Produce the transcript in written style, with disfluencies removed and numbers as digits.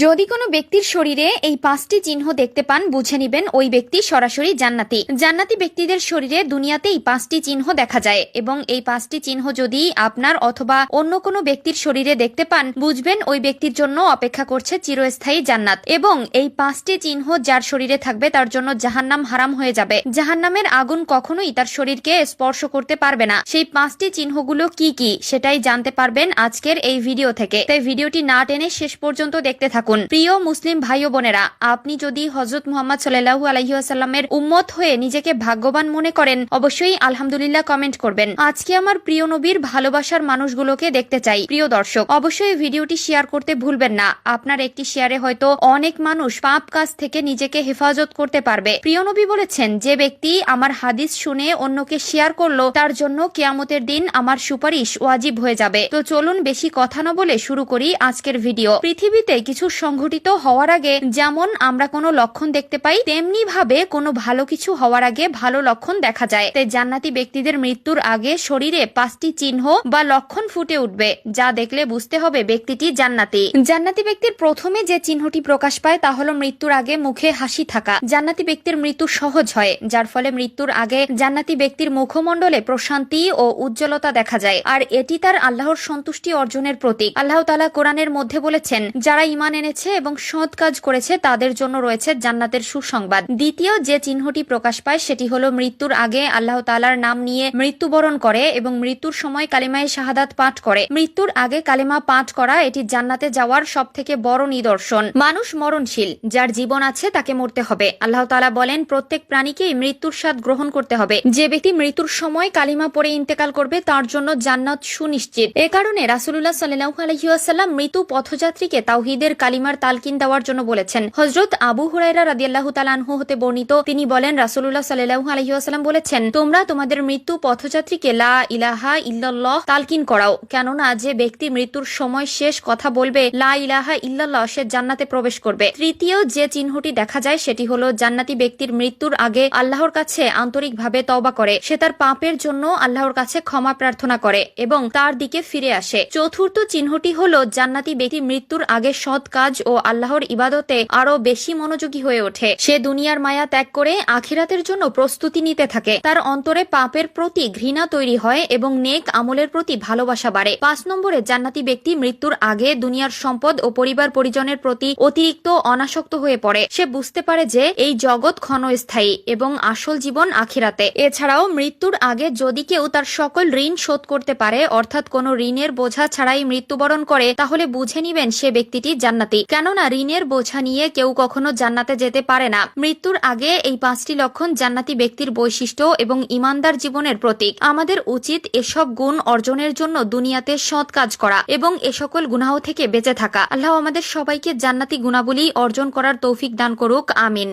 যদি কোনো ব্যক্তির শরীরে এই 5টি চিহ্ন দেখতে পান বুঝে নিবেন ওই ব্যক্তি সরাসরি জান্নাতি। জান্নাতি ব্যক্তিদের শরীরে দুনিয়াতেই 5টি চিহ্ন দেখা যায় এবং এই 5টি চিহ্ন যদি আপনার অথবা অন্য কোনো ব্যক্তির শরীরে দেখতে পান বুঝবেন ওই ব্যক্তির জন্য অপেক্ষা করছে চিরস্থায়ী জান্নাত। এবং এই 5টি চিহ্ন যার শরীরে থাকবে তার জন্য জাহান্নাম হারাম হয়ে যাবে। জাহান্নামের আগুন কখনোই তার শরীরকে স্পর্শ করতে পারবে না। সেই 5টি চিহ্নগুলো কি কি সেটাই জানতে পারবেন আজকের এই ভিডিও থেকে, তাই ভিডিওটি না টেনে শেষ পর্যন্ত দেখতে থাকুন। প্রিয় মুসলিম ভাই ও বোনেরা, আপনি যদি হযরত মুহাম্মদ সাল্লাল্লাহু আলাইহি ওয়াসাল্লামের উম্মত হয়ে নিজেকে ভাগ্যবান মনে করেন অবশ্যই আলহামদুলিল্লাহ কমেন্ট করবেন। আজকে আমার প্রিয় নবীর ভালোবাসার মানুষগুলোকে দেখতে চাই। প্রিয় দর্শক, অবশ্যই ভিডিওটি শেয়ার করতে ভুলবেন না। আপনার একটি শেয়ারে হয়তো অনেক মানুষ পাপ কাজ থেকে নিজেকে হেফাজত করতে পারবে। প্রিয় নবী বলেছেন, যে ব্যক্তি আমার হাদিস শুনে অন্যকে শেয়ার করলো তার জন্য কিয়ামতের দিন আমার সুপারিশ ওয়াজিব হয়ে যাবে। তো চলুন বেশি কথা না বলে শুরু করি আজকের ভিডিও। পৃথিবীতে কিছু সংঘটিত হওয়ার আগে যেমন আমরা কোনো লক্ষণ দেখতে পাই, তেমনি ভাবে কোনো ভালো কিছু হওয়ার আগে ভালো লক্ষণ দেখা যায়। তাই জান্নাতি ব্যক্তিদের মৃত্যুর আগে শরীরে 5টি চিহ্ন বা লক্ষণ ফুটে উঠবে, যা দেখলে বুঝতে হবে ব্যক্তিটি জান্নাতি। জান্নাতি ব্যক্তির প্রথমে যে চিহ্নটি প্রকাশ পায় তা হলো মৃত্যুর আগে মুখে হাসি থাকা। জান্নাতি ব্যক্তির মৃত্যু সহজ হয়, যার ফলে মৃত্যুর আগে জান্নাতি ব্যক্তির মুখমণ্ডলে প্রশান্তি ও উজ্জ্বলতা দেখা যায়, আর এটি তার আল্লাহর সন্তুষ্টি অর্জনের প্রতীক। আল্লাহ তাআলা কোরআনের মধ্যে বলেছেন, যারা ঈমান এনেছে এবং সৎ কাজ করেছে তাদের জন্য রয়েছে জান্নাতের সুসংবাদ। দ্বিতীয় যে চিহ্নটি প্রকাশ পায় সেটি হলো মৃত্যুর আগে আল্লাহ তাআলার নাম নিয়ে মৃত্যুবরণ করে এবং মৃত্যুর সময় কালিমায়ে শাহাদাত পাঠ করে। মৃত্যুর আগে কালিমা পাঠ করা এটি জান্নাতে যাওয়ার সবথেকে বড় নিদর্শন। মানুষ মরণশীল, যার জীবন আছে তাকে মরতে হবে। আল্লাহ তাআলা বলেন, প্রত্যেক প্রাণীকেই মৃত্যুর স্বাদ গ্রহণ করতে হবে। যে ব্যক্তি মৃত্যুর সময় কালিমা পড়ে ইন্তেকাল করবে তার জন্য জান্নাত সুনিশ্চিত। এ কারণে রাসূলুল্লাহ সাল্লাল্লাহু আলাইহি ওয়াসাল্লাম মৃত্যু পথযাত্রীকে তাওহীদের কালিমার তালকিন দেওয়ার জন্য বলেছেন। হযরত আবু হুরায়রা রাদিয়াল্লাহু তাআলা আনহু হতে বর্ণিত, তিনি বলেন, রাসূলুল্লাহ সাল্লাল্লাহু আলাইহি ওয়াসাল্লাম বলেছেন, তোমরা তোমাদের মৃত্যু পথযাত্রীকে লা ইলাহা ইল্লাল্লাহ তালকিন করাও, কেননা যে ব্যক্তি মৃত্যুর সময় শেষ কথা বলবে লা ইলাহা ইল্লাল্লাহ সে জান্নাতে প্রবেশ করবে। তৃতীয় যে চিহ্নটি দেখা যায় সেটি হলো জান্নাতি ব্যক্তির মৃত্যুর আগে আল্লাহর কাছে আন্তরিকভাবে তওবা করে, সে তার পাপের জন্য আল্লাহর কাছে ক্ষমা প্রার্থনা করে এবং তার দিকে ফিরে আসে। চতুর্থ চিহ্নটি হলো জান্নাতি ব্যক্তি মৃত্যুর আগে সৎ কাজ ও আল্লাহর ইবাদতে আরো বেশি মনোযোগী হয়ে ওঠে। সে দুনিয়ার মায়া ত্যাগ করে আখিরাতের জন্য প্রস্তুতি নিতে থাকে। তার অন্তরে পাপের প্রতি ঘৃণা তৈরি হয় এবং নেক আমলের প্রতি ভালোবাসা বাড়ে। 5 নম্বরে জান্নাতি ব্যক্তি মৃত্যুর আগে দুনিয়ার সম্পদ ও পরিবার পরিজনের প্রতি অতিরিক্ত অনাসক্ত হয়ে পড়ে। সে বুঝতে পারে যে এই জগৎ ক্ষণস্থায়ী এবং আসল জীবন আখিরাতে। এছাড়াও মৃত্যুর আগে যদি কেউ তার সকল ঋণ শোধ করতে পারে, অর্থাৎ কোনো ঋণের বোঝা ছাড়াই মৃত্যুবরণ করে, তাহলে বুঝে নিবেন সে ব্যক্তিটি জান্নাতি। কেননা ঋণের বোঝা নিয়ে কেউ কখনো জান্নাতে যেতে পারে না। মৃত্যুর আগে এই 5টি লক্ষণ জান্নাতি ব্যক্তির বৈশিষ্ট্য এবং ঈমানদার জীবনের প্রতীক। আমাদের উচিত এসব গুণ অর্জনের জন্য দুনিয়াতে সৎ কাজ করা এবং এ সকল গুনাহ থেকে বেঁচে থাকা। আল্লাহ আমাদের সবাইকে জান্নাতি গুণাবলী অর্জন করার তৌফিক দান করুক, আমিন।